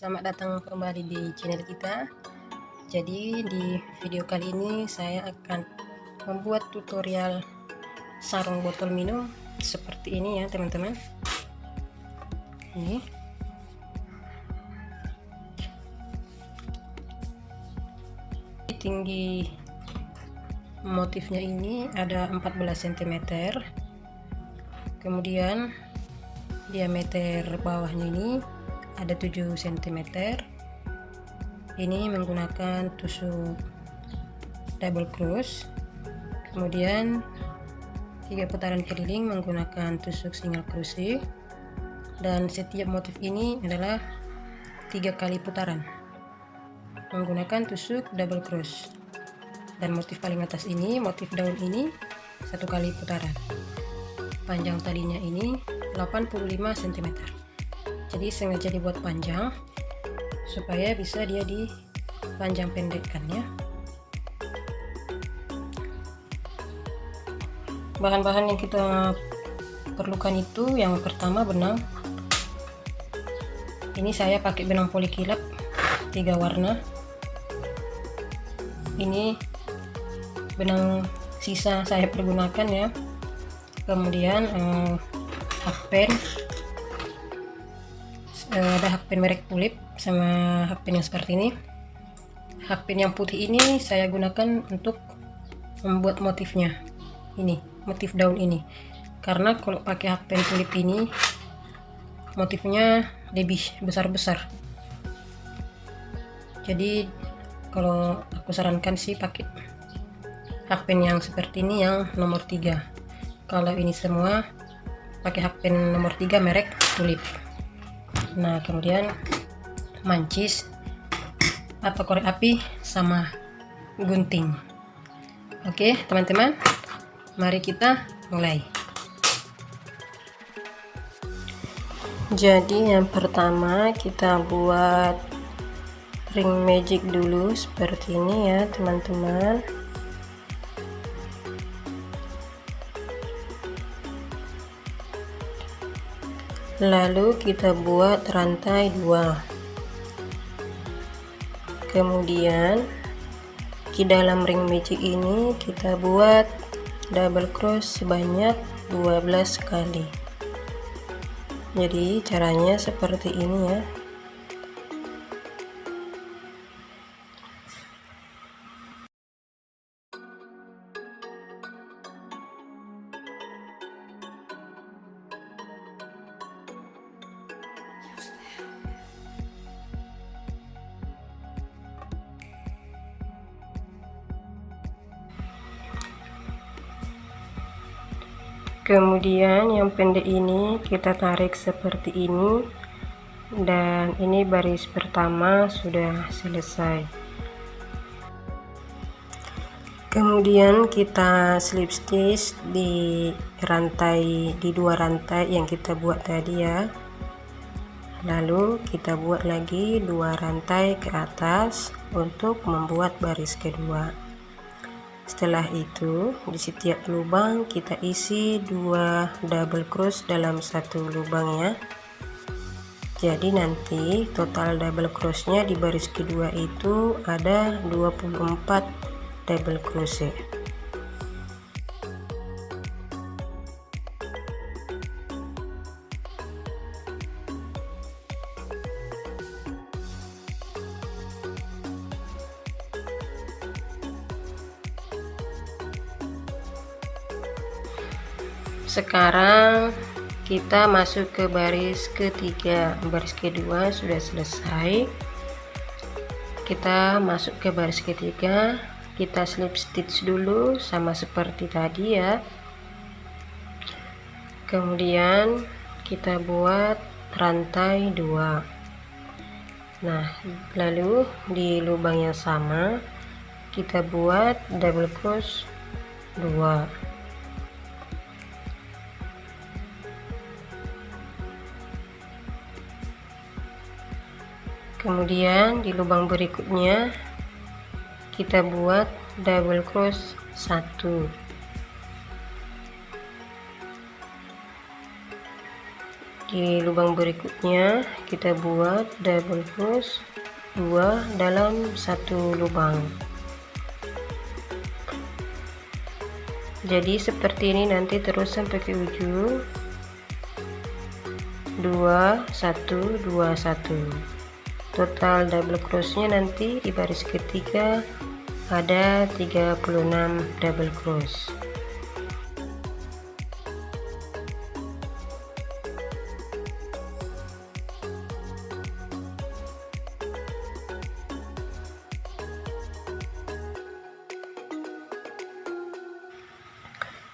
selamat datang kembali di channel kita. Jadi di video kali ini saya akan membuat tutorial sarung botol minum seperti ini ya teman-teman. Ini tinggi motifnya ini ada 14 cm, kemudian diameter bawahnya ini ada 7 cm. Ini menggunakan tusuk double cross, kemudian 3 putaran keliling menggunakan tusuk single crochet, dan setiap motif ini adalah 3 kali putaran menggunakan tusuk double cross. Dan motif paling atas ini, motif daun ini, 1 kali putaran. Panjang talinya ini 85 cm. Jadi sengaja dibuat panjang supaya bisa dia dipanjang pendekkan ya. Bahan-bahan yang kita perlukan itu, yang pertama benang. Ini saya pakai benang polikilap 3 warna. Ini benang sisa saya pergunakan ya. Kemudian hakpen, ada hakpen merek Tulip sama hakpen yang seperti ini. Hakpen yang putih ini saya gunakan untuk membuat motifnya, ini motif daun ini, karena kalau pakai hakpen Tulip ini motifnya lebih besar-besar. Jadi kalau aku sarankan sih pakai hakpen yang seperti ini, yang nomor 3. Kalau ini semua pakai hakpen nomor 3 merek Tulip. Nah, kemudian mancis atau korek api sama gunting. Oke teman-teman, mari kita mulai. Jadi yang pertama kita buat ring magic dulu seperti ini ya teman-teman. Lalu kita buat rantai 2. Kemudian di dalam ring magic ini kita buat double cross sebanyak 12 kali. Jadi caranya seperti ini ya. Kemudian yang pendek ini kita tarik seperti ini, dan ini baris pertama sudah selesai. Kemudian kita slip stitch di rantai, di 2 rantai yang kita buat tadi ya. Lalu kita buat lagi 2 rantai ke atas untuk membuat baris kedua. Setelah itu di setiap lubang kita isi 2 double cross dalam 1 lubang ya. Jadi nanti total double crossnya di baris kedua itu ada 24 double crochet. Sekarang kita masuk ke baris ketiga. Baris kedua sudah selesai, kita masuk ke baris ketiga. Kita slip stitch dulu sama seperti tadi ya. Kemudian kita buat rantai 2. Nah, lalu di lubang yang sama kita buat double cross 2. Kemudian di lubang berikutnya kita buat double cross 1. Di lubang berikutnya kita buat double crochet 2 dalam satu lubang. Jadi seperti ini nanti terus sampai ke ujung. 2 1 2 1. Total double crochetnya nanti di baris ketiga ada 36 double crochet.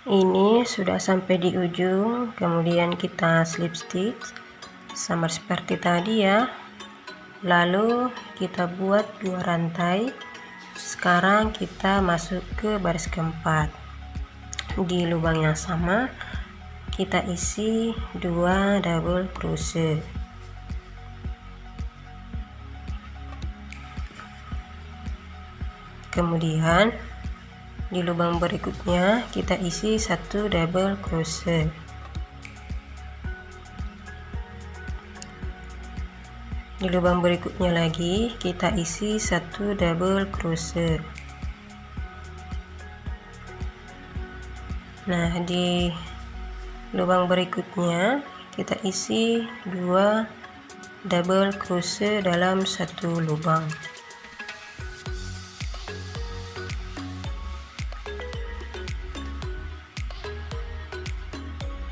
Ini sudah sampai di ujung, kemudian kita slip stitch sama seperti tadi ya. Lalu kita buat 2 rantai. Sekarang kita masuk ke baris keempat. Di lubang yang sama kita isi 2 double crochet. Kemudian di lubang berikutnya kita isi 1 double crochet. Di lubang berikutnya lagi kita isi 1 double crochet. Nah, di lubang berikutnya kita isi 2 double crochet dalam satu lubang.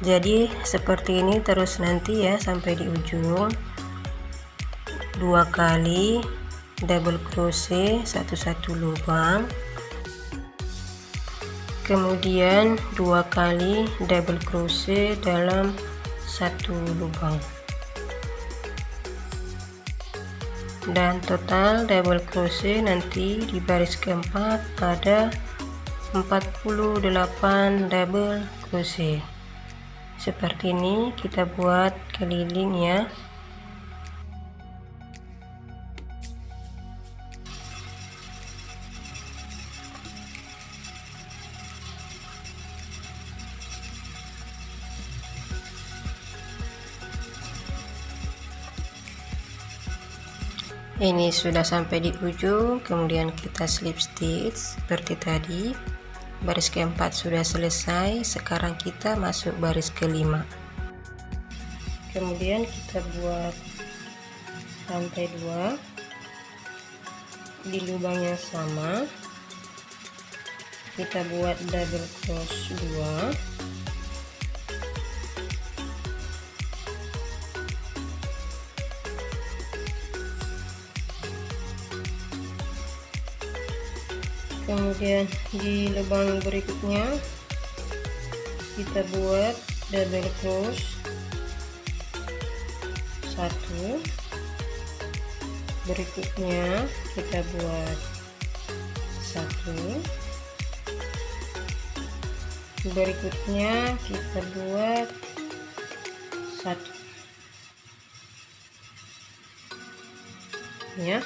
Jadi seperti ini terus nanti ya sampai di ujung. 2 kali double crochet satu lubang, kemudian 2 kali double crochet dalam satu lubang, dan total double crochet nanti di baris keempat ada 48 double crochet. Seperti ini kita buat keliling ya. Ini sudah sampai di ujung, kemudian kita slip stitch seperti tadi. Baris keempat sudah selesai, sekarang kita masuk baris kelima. Kemudian kita buat rantai 2 di lubang yang sama. Kita buat double crochet 2. Kemudian di lubang berikutnya kita buat double crochet 1, berikutnya kita buat 1, berikutnya kita buat 1 ya.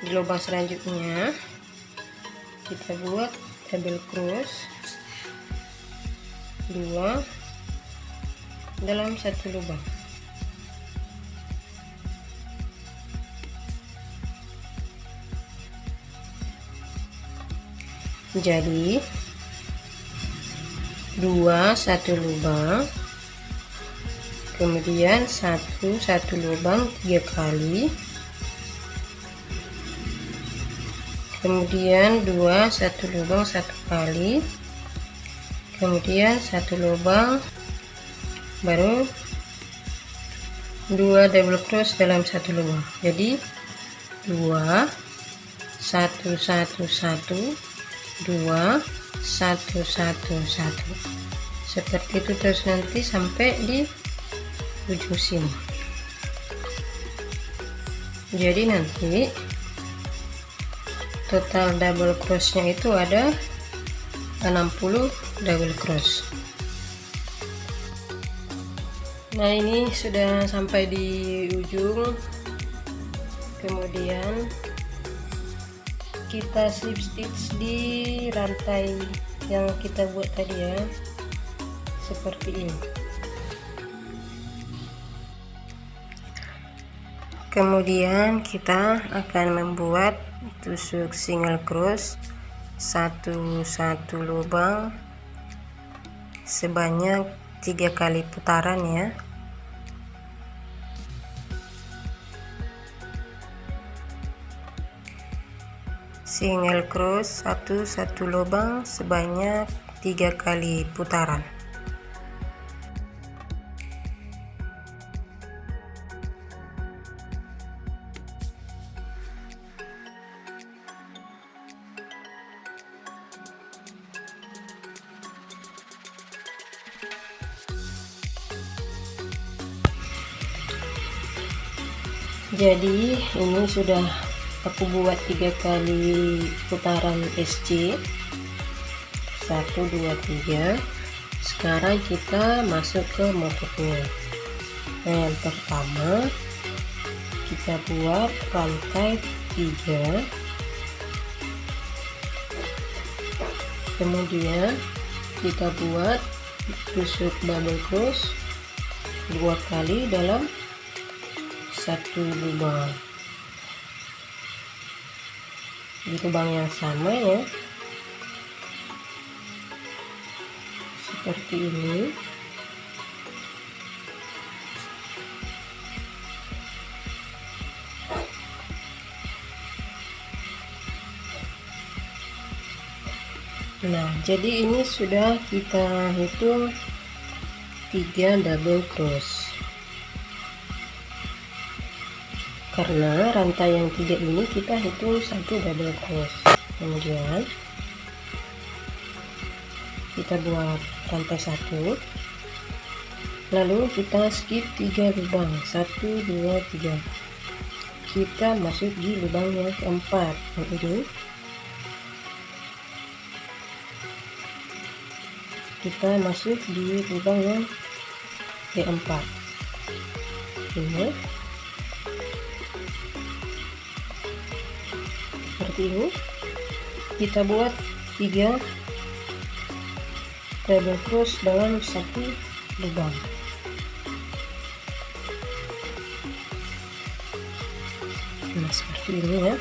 Di lubang selanjutnya kita buat double crochet 2 dalam satu lubang. Jadi 2 satu lubang, kemudian 1 satu lubang 3 kali, kemudian 2 satu lubang 1 kali, kemudian 1 lubang, baru 2 double crochet dalam 1 lubang. Jadi 2 1 1 1 2 1 1 1, seperti itu terus nanti sampai di ujung sini. Jadi nanti total double crochetnya itu ada 60 double crochet. Nah, ini sudah sampai di ujung, kemudian kita slip stitch di rantai yang kita buat tadi ya, seperti ini. Kemudian kita akan membuat tusuk single cross satu lubang sebanyak 3 kali putaran ya. Single cross satu lubang sebanyak 3 kali putaran. Jadi ini sudah aku buat 3 kali putaran SC 1 2 3. Sekarang kita masuk ke motifnya. Nah, yang pertama kita buat rantai 3, kemudian kita buat tusuk double cross 2 kali dalam satu lubang di lubang yang sama ya, seperti ini. Nah, jadi ini sudah kita hitung 3 double cross. Karena rantai yang 3 ini kita hitung 1 double cross. Kemudian kita buat rantai 1, lalu kita skip 3 lubang 1 2 3. Kita masuk di lubang yang keempat, yang ini. Kita masuk di lubang yang keempat ini, seperti ini. Kita buat 3 double cross dalam satu lubang. Nah, seperti ini ya.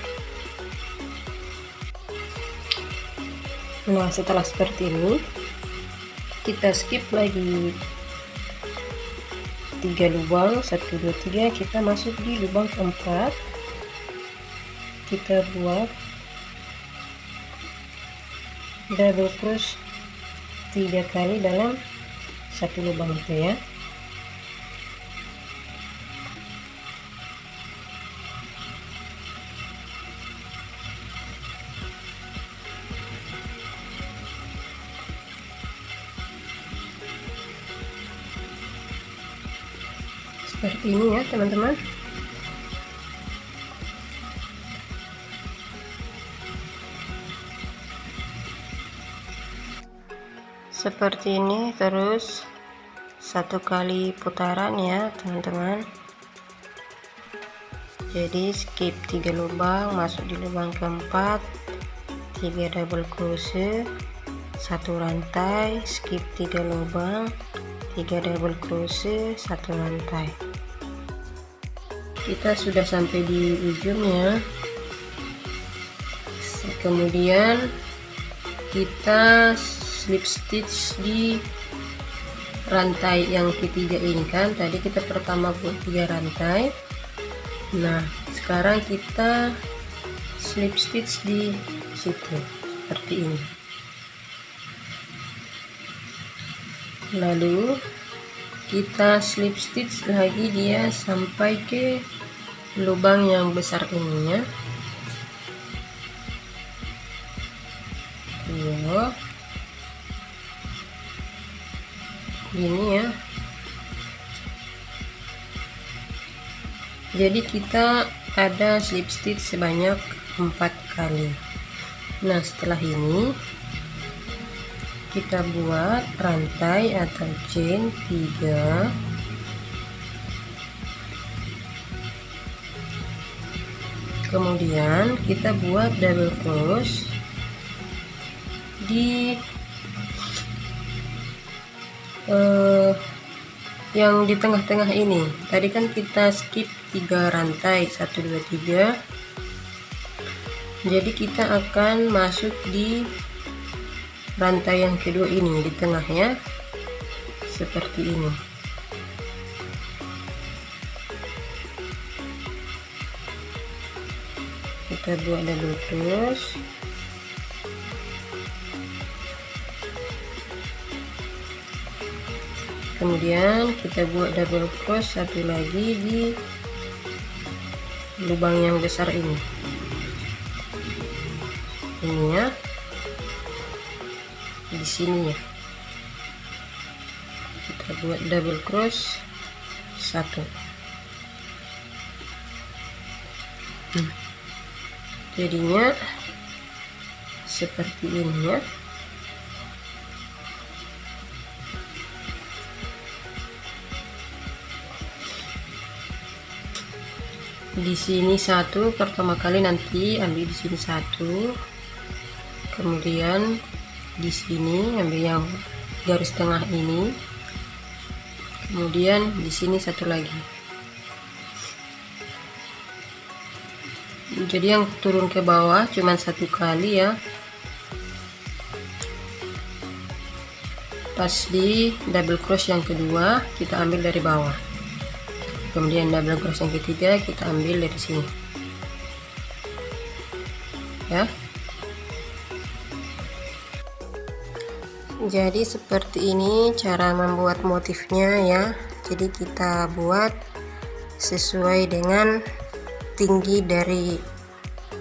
Nah, setelah seperti ini kita skip lagi 3 lubang 1 2 3. Kita masuk di lubang keempat. Kita buat double cross 3 kali dalam satu lubang itu ya. Seperti ini ya teman-teman. Seperti ini terus 1 kali putaran ya teman-teman. Jadi skip 3 lubang, masuk di lubang keempat, 3 double crochet, 1 rantai, skip 3 lubang, 3 double crochet, 1 rantai. Kita sudah sampai di ujungnya. Kemudian kita slip stitch di rantai yang ketiga ini kan. Tadi kita pertama buat 3 rantai. Nah, sekarang kita slip stitch di situ seperti ini. Lalu kita slip stitch lagi dia sampai ke lubang yang besar ini ya. Ini ya. Jadi kita ada slip stitch sebanyak 4 kali. Nah, setelah ini kita buat rantai atau chain 3, kemudian kita buat double cross di yang di tengah-tengah ini. Tadi kan kita skip 3 rantai, 1 2 3. Jadi kita akan masuk di rantai yang kedua ini di tengahnya, seperti ini. Kita buat double crochet, kemudian kita buat double crochet satu lagi di lubang yang besar ini ya, di sini ya. Kita buat double crochet satu. Jadinya seperti ini ya. Di sini satu, pertama kali nanti ambil di sini satu, kemudian di sini ambil yang garis tengah ini, kemudian di sini satu lagi. Jadi yang turun ke bawah cuman satu kali ya, pas di double crochet yang kedua kita ambil dari bawah, kemudian double crochet yang ketiga kita ambil dari sini ya. Jadi seperti ini cara membuat motifnya ya. Jadi kita buat sesuai dengan tinggi dari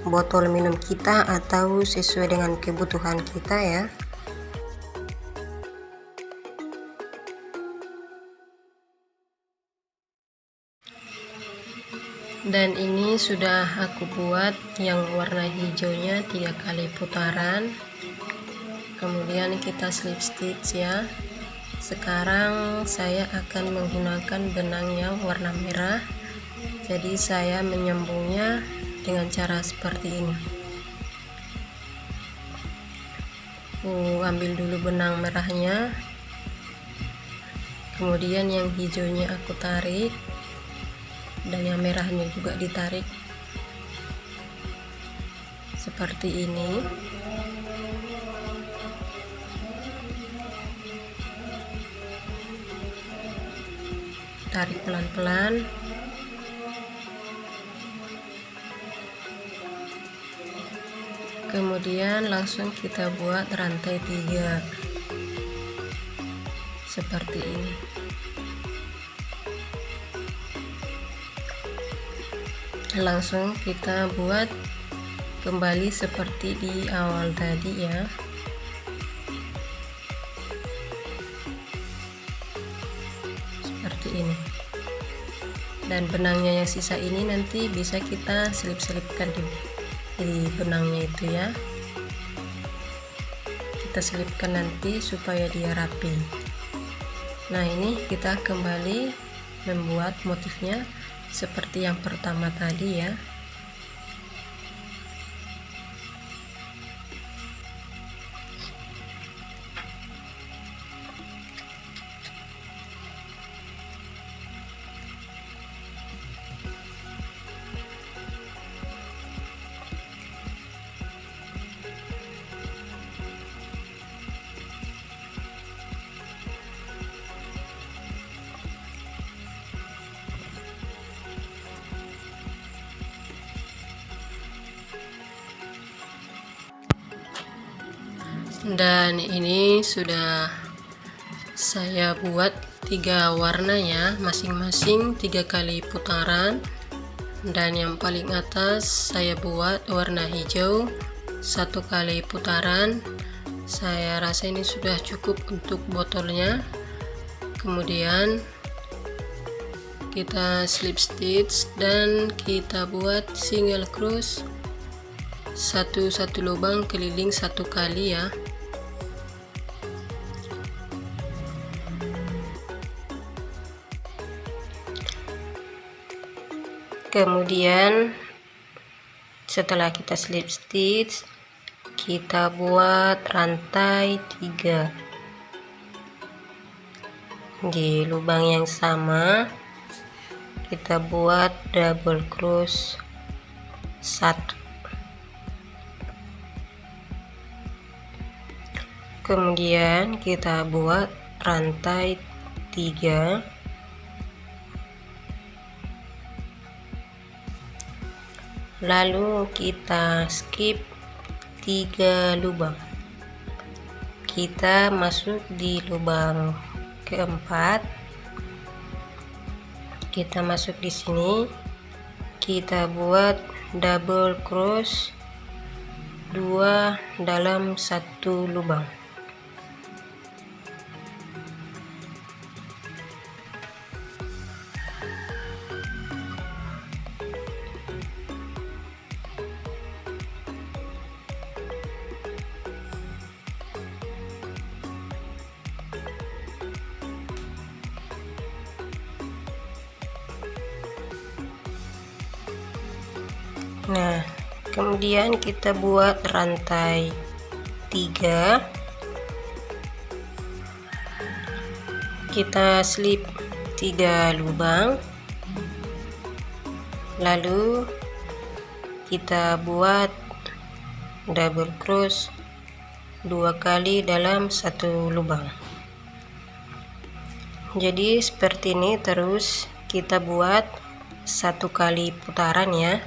botol minum kita atau sesuai dengan kebutuhan kita ya. Dan ini sudah aku buat yang warna hijaunya 3 kali putaran, kemudian kita slip stitch ya. Sekarang saya akan menggunakan benang yang warna merah, jadi saya menyambungnya dengan cara seperti ini. Aku ambil dulu benang merahnya, kemudian yang hijaunya aku tarik, dan yang merahnya juga ditarik seperti ini. Tarik pelan-pelan. Kemudian langsung kita buat rantai 3 seperti ini. Langsung kita buat kembali seperti di awal tadi ya. Seperti ini. Dan benangnya yang sisa ini nanti bisa kita selip-selipkan di benangnya itu ya. Kita selipkan nanti supaya dia rapi. Nah, ini kita kembali membuat motifnya seperti yang pertama tadi ya. Dan ini sudah saya buat 3 warna ya, masing-masing 3 kali putaran. Dan yang paling atas saya buat warna hijau 1 kali putaran. Saya rasa ini sudah cukup untuk botolnya. Kemudian kita slip stitch dan kita buat single crochet satu lubang keliling 1 kali ya. Kemudian setelah kita slip stitch kita buat rantai 3 Di lubang yang sama kita buat double crochet 1, kemudian kita buat rantai 3, lalu kita skip 3 lubang, kita masuk di lubang keempat, kita masuk di sini, kita buat double crochet 2 dalam 1 lubang. Nah, kemudian kita buat rantai 3, kita slip 3 lubang, lalu kita buat double crochet 2 kali dalam 1 lubang. Jadi seperti ini terus kita buat 1 kali putaran ya.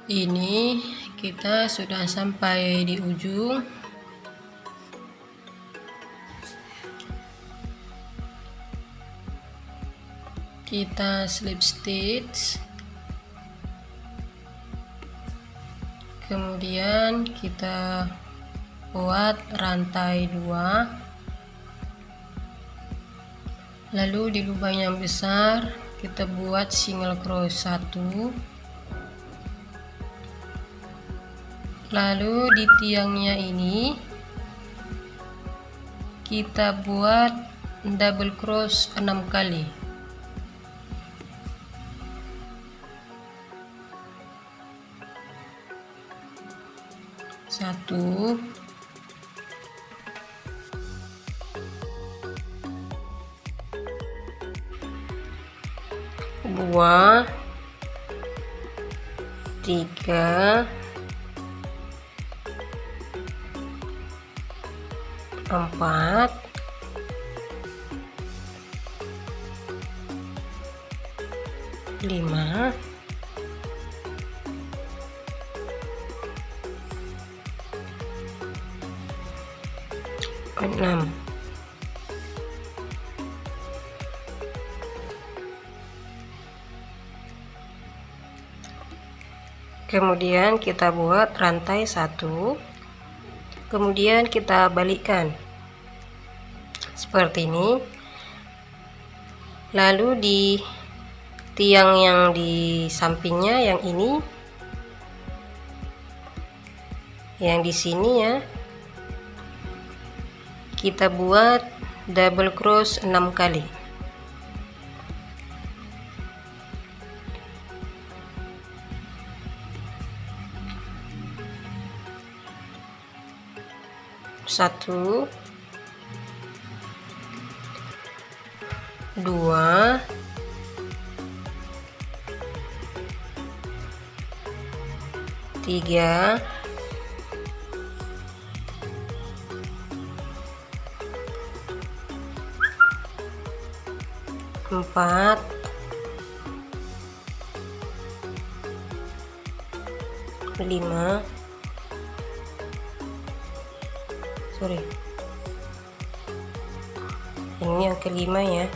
Ini kita sudah sampai di ujung. Kita slip stitch, kemudian kita buat rantai 2, lalu di lubang yang besar kita buat single crochet 1, lalu di tiangnya ini kita buat double crochet 6 kali. Satu, dua, 3, 4, 5, 6. Kemudian kita buat rantai 1, kemudian kita balikkan seperti ini, lalu di tiang yang di sampingnya yang ini, yang di sini ya, kita buat double crochet 6 kali. Satu, 2, 3, 4, 5, ini yang kelima ya,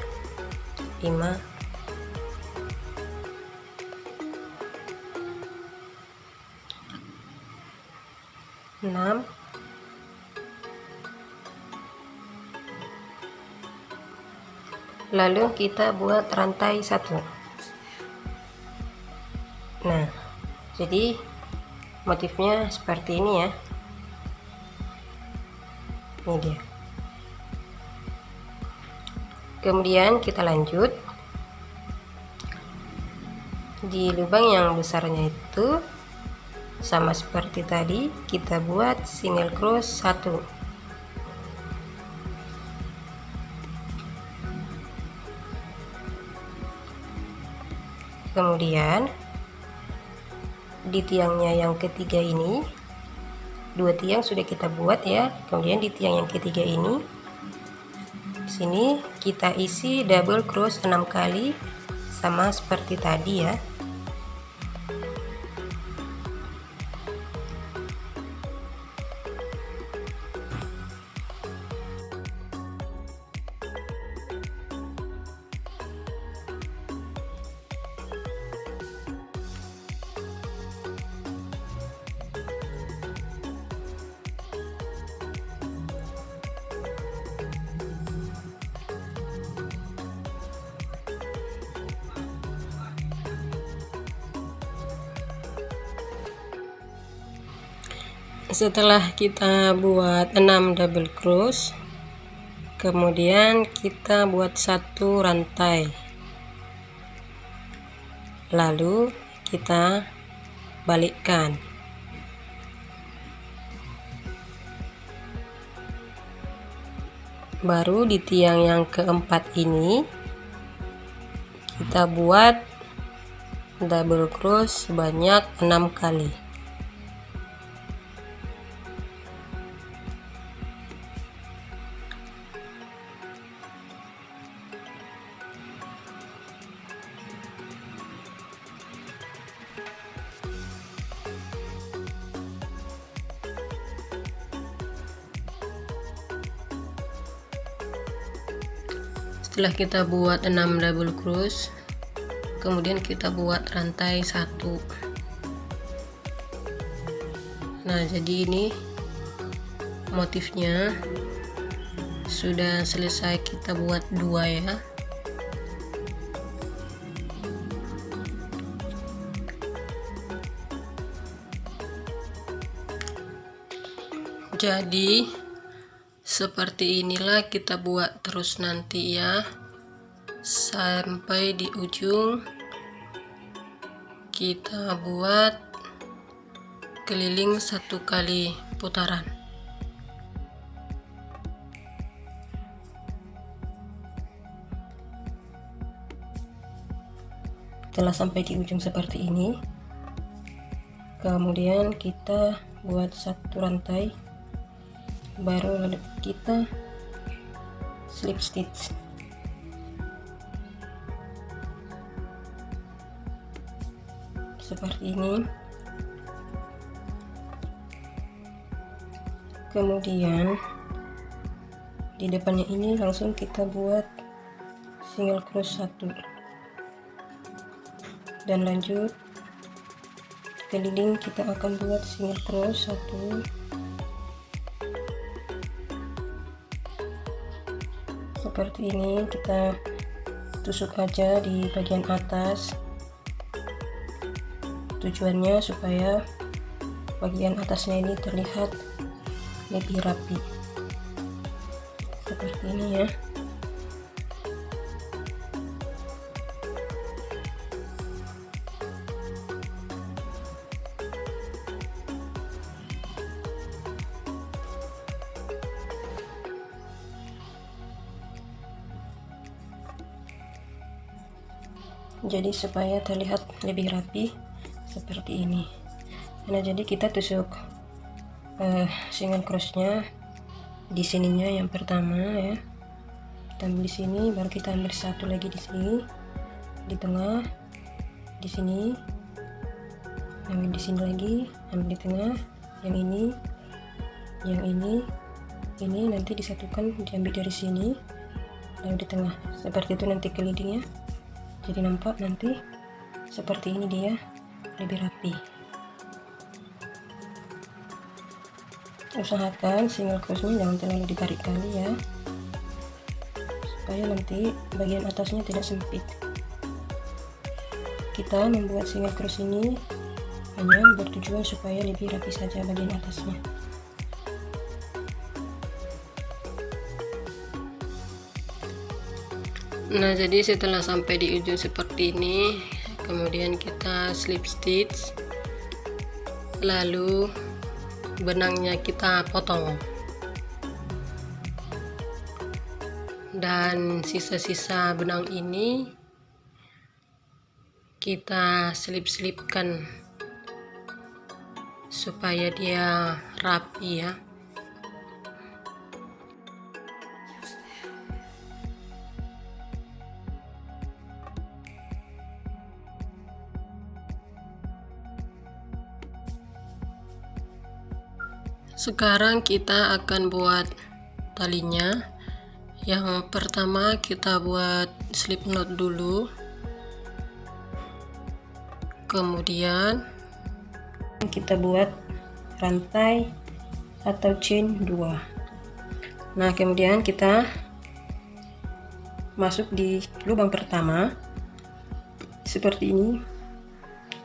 5, 6, 7, lalu kita buat rantai 1. Nah, jadi motifnya seperti ini ya. Ini dia. Kemudian kita lanjut di lubang yang besarnya itu, sama seperti tadi, kita buat single cross 1. Kemudian di tiangnya yang ketiga ini, 2 tiang sudah kita buat ya. Kemudian di tiang yang ketiga ini, sini kita isi double cross 6 kali, sama seperti tadi ya. Setelah kita buat 6 double cross, kemudian kita buat 1 rantai, lalu kita balikkan. Baru di tiang yang keempat ini kita buat double cross sebanyak 6 kali. Setelah kita buat 6 double cross, kemudian kita buat rantai 1. Nah, jadi ini motifnya sudah selesai kita buat 2 ya. Jadi seperti inilah kita buat terus nanti ya, sampai di ujung kita buat keliling 1 kali putaran. Setelah sampai di ujung seperti ini, kemudian kita buat 1 rantai, baru lalu kita slip stitch. Seperti ini. Kemudian di depannya ini langsung kita buat single cross 1 dan lanjut keliling kita akan buat single cross 1, seperti ini. Kita tusuk aja di bagian atas, tujuannya supaya bagian atasnya ini terlihat lebih rapi, seperti ini ya. Jadi supaya terlihat lebih rapi seperti ini. Nah, jadi kita tusuk single crossnya di sininya yang pertama ya. Kita ambil di sini, baru kita ambil satu lagi di sini, di tengah, di sini, ambil di sini lagi, ambil di tengah, yang ini, ini nanti disatukan, diambil dari sini, lalu di tengah. Seperti itu nanti kelilingnya. Jadi nampak nanti seperti ini dia, lebih rapi. Usahakan single crossnya jangan terlalu ditarik kali ya, supaya nanti bagian atasnya tidak sempit. Kita membuat single cross ini hanya bertujuan supaya lebih rapi saja bagian atasnya. Nah, jadi setelah sampai di ujung seperti ini, kemudian kita slip stitch, lalu benangnya kita potong, dan sisa-sisa benang ini kita selip-selipkan supaya dia rapi ya. Sekarang kita akan buat talinya. Yang pertama kita buat slip knot dulu, kemudian kita buat rantai atau chain 2. Nah, kemudian kita masuk di lubang pertama seperti ini.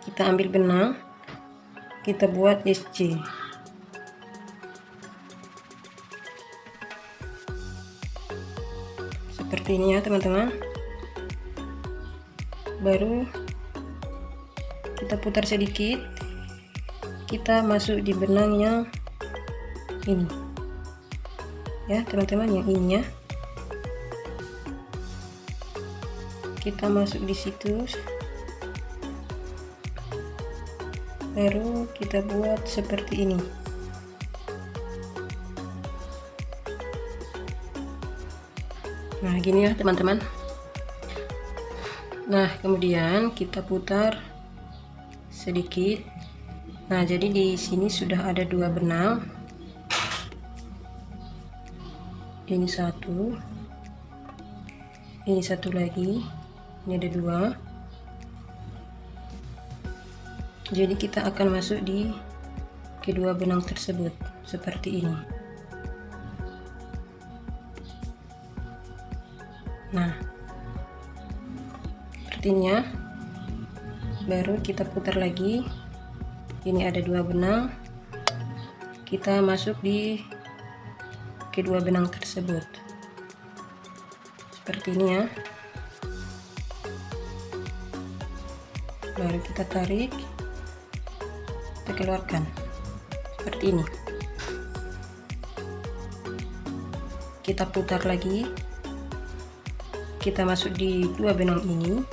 Kita ambil benang, kita buat SC. Seperti ini ya teman-teman. Baru kita putar sedikit, kita masuk di benang yang ini ya teman-teman, yang ini ya. Kita masuk di situ, baru kita buat seperti ini. Nah, gini ya teman-teman. Nah, kemudian kita putar sedikit. Nah, jadi di sini sudah ada 2 benang. Ini satu, ini satu lagi, ini ada 2. Jadi kita akan masuk di kedua benang tersebut seperti ini. Nah, seperti ini ya. Baru kita putar lagi. Ini ada 2 benang. Kita masuk di kedua benang tersebut seperti ini ya. Baru kita tarik, kita keluarkan seperti ini. Kita putar lagi, kita masuk di 2 benang ini.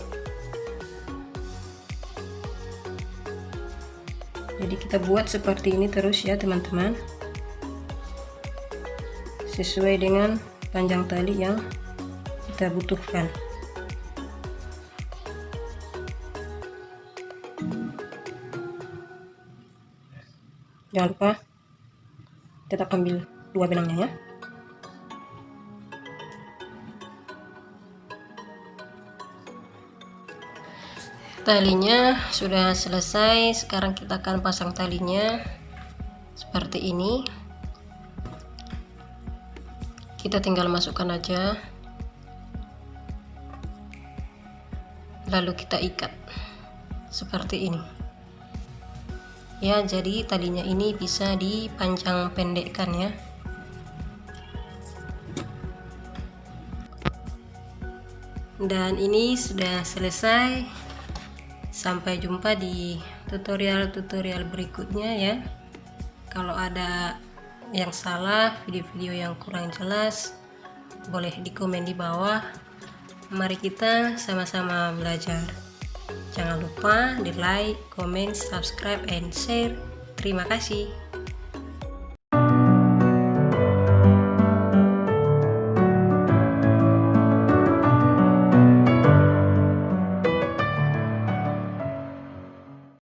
Jadi kita buat seperti ini terus ya teman-teman, sesuai dengan panjang tali yang kita butuhkan. Jangan lupa tetap ambil 2 benangnya ya. Talinya sudah selesai. Sekarang kita akan pasang talinya seperti ini. Kita tinggal masukkan aja, lalu kita ikat seperti ini ya. Jadi talinya ini bisa dipanjang pendekkan ya. Dan ini sudah selesai. Sampai jumpa di tutorial-tutorial berikutnya ya. Kalau ada yang salah, video-video yang kurang jelas, boleh di komen di bawah. Mari kita sama-sama belajar. Jangan lupa di like, comment, subscribe, and share. Terima kasih.